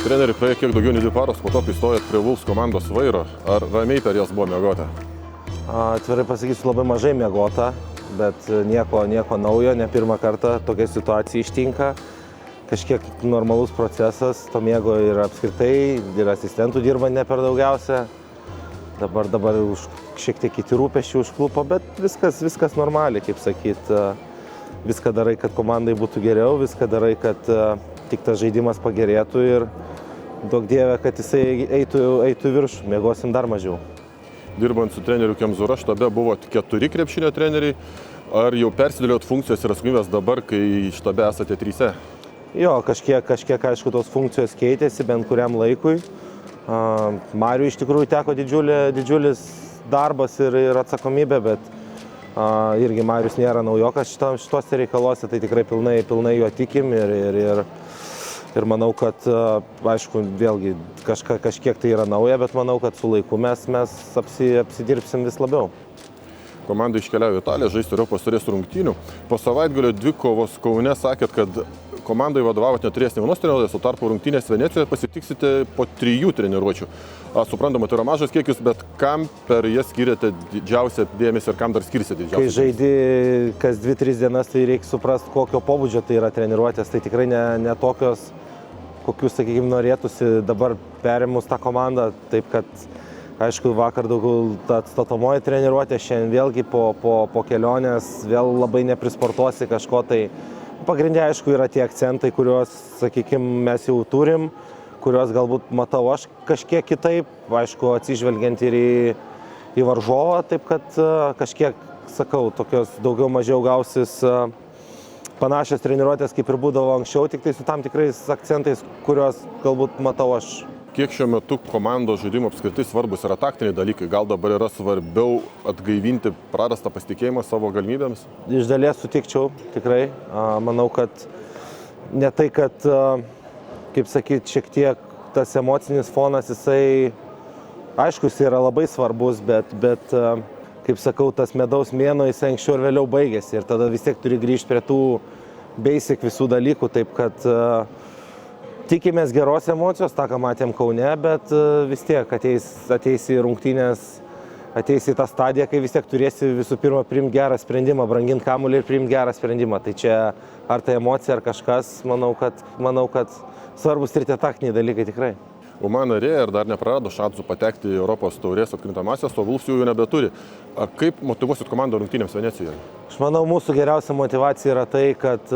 Treneri, praėjo kiek daugiau nei 2 paros po to, kai stojat prie Wolves komandos vairo. Ar ramiai per jas buvo miegota? Atvirai pasakysiu, labai mažai miegota, bet nieko naujo, ne pirmą kartą tokia situacija ištinka. Kažkiek normalus procesas, to miego ir apskritai, ir asistentų dirba ne per daugiausia. Dabar šiek tiek kiti rūpesčiai užklupo, bet viskas normaliai, kaip sakyt. Viską darai, kad komandai būtų geriau, viską darai, kad tik tas žaidimas pagerėtų ir duok Dieve, kad jisai eitų viršų, miegosim dar mažiau. Dirbant su treneriu Kemzūra, štabe buvo 4 krepšinio treneriai. Ar jau persidėliot funkcijos ir atsakomybės dabar, kai štabe esate 3? Jo, kažkiek aišku, tos funkcijos keitėsi bent kuriam laikui. Mariui iš tikrųjų teko didžiulis darbas ir atsakomybė, bet irgi Marius nėra naujokas šituose reikaluose, tai tikrai pilnai juo tikim ir manau, kad, aišku, vėlgi kažkiek tai yra nauja, bet manau, kad su laiku mes apsidirbsim vis labiau. Komanda iškeliavo į Italiją žaisti Europos taurės rungtynių. Po savaitgalio 2 kovos Kaune sakėt, kad komandai vadovavot neturės nė vienos treniruotės, o tarpu rungtynės Venecijoje pasitiksite po 3 treniruočių. Suprantama, tai yra mažas kiekis, bet kam per jas skiriate didžiausią dėmesį ir kam dar skirsite didžiausią? Kai žaidi kas 2-3 dienas, tai reikia suprasti, kokio pobūdžio tai yra treniruotės. Tai tikrai ne tokios, kokius, sakykime, norėtųsi dabar perimus tą komandą. Taip kad, aišku, vakar daugiau ta atstatomoji treniruotė, šiandien vėlgi po kelionės vėl labai neprisportuosi kažko. Tai pagrindė, aišku, yra tie akcentai, kuriuos, sakykime, mes jau turim, kuriuos galbūt matau aš kažkiek kitaip, aišku, atsižvelgiant ir į varžovą, taip kad kažkiek, sakau, tokios daugiau mažiau gausis panašios treniruotės, kaip ir būdavo anksčiau, tik tai su tam tikrais akcentais, kuriuos galbūt matau aš. Kiek šiuo metu komandos žaidimo apskritai svarbus yra taktiniai dalykai? Gal dabar yra svarbiau atgaivinti prarastą pasitikėjimą savo galimybėmis? Iš dalies sutikčiau, tikrai. Manau, kad ne tai, kad, kaip sakyti, šiek tiek tas emocinis fonas, jisai, aišku, jis yra labai svarbus, bet kaip sakau, tas medaus mėnuo, jisai anksčiau ir vėliau baigėsi. Ir tada vis tiek turi grįžti prie tų basic visų dalykų, taip kad tikimės geros emocijos, tą, ką matėm Kaune, bet vis tiek ateis į rungtynės, ateis į tą stadiją, kai vis tiek turėsi visų pirma priimti gerą sprendimą, branginti kamuolį ir priimti gerą sprendimą. Tai čia ar tai emocija, ar kažkas, manau, kad svarbus ir tie taktiniai dalykai tikrai. UMA narė ir dar neprarado šansų patekti į Europos taurės atkrintamąsias, o Wolves jų nebeturi. Kaip motyvuosit komandą rungtynėms Venecijoje? Aš manau, mūsų geriausia motyvacija yra tai, kad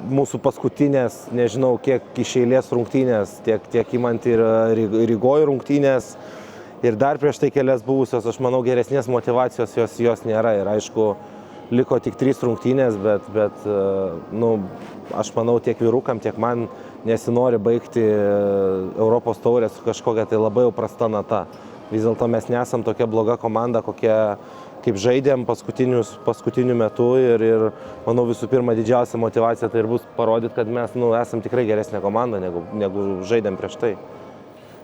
mūsų paskutinės, nežinau kiek iš eilės rungtynės, tiek imant ir Rygoje rungtynės ir dar prieš tai kelias buvusios, aš manau, geresnės motyvacijos jos nėra. Ir aišku, liko tik 3 rungtynės, bet aš manau, tiek vyrukam, tiek man nesinori baigti Europos taurės su kažkokia tai labai jau prasta nata. Vis dėlto mes nesam tokia bloga komanda, kaip žaidėm paskutiniu metu ir manau, visų pirma, didžiausia motyvacija tai ir bus parodyti, kad mes esam tikrai geresnė komanda, negu žaidėm prieš tai.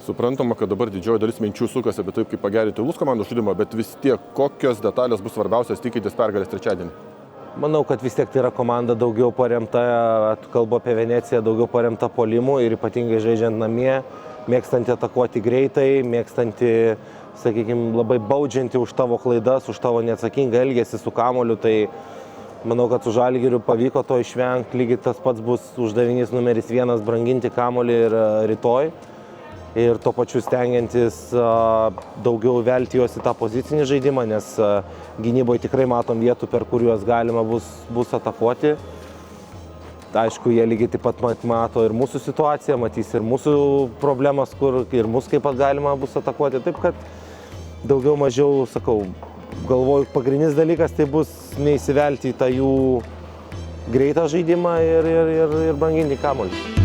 Suprantama, kad dabar didžioji dalis minčių sukasi apie taip, kaip pagerinti Wolves komandos žaidimą, bet vis tiek kokios detalės bus svarbiausios tikitės pergalės trečiadienį? Manau, kad vis tiek tai yra komanda daugiau paremta, kalbu apie Veneciją, daugiau paremta puolimu ir ypatingai žaidžiant namie, mėgstanti atakuoti greitai, mėgstanti, sakykime, labai baudžianti už tavo klaidas, už tavo neatsakingą elgesį su kamuoliu. Tai manau, kad su Žalgiriu pavyko to išvengti, lygiai tas pats bus uždavinys numeris 1 branginti kamuolį ir rytoj. Ir tuo pačiu stengiantis daugiau velti juos į tą pozicinį žaidimą, nes gynyboje tikrai matom vietų, per kuriuos galima bus atakuoti. Aišku, jie lygiai taip pat mato ir mūsų situaciją, matys ir mūsų problemas, kur ir mus kaip pat galima bus atakuoti. Taip kad daugiau mažiau, sakau, galvoju, pagrindinis dalykas tai bus neįsivelti į tą jų greitą žaidimą ir branginti kamuolį.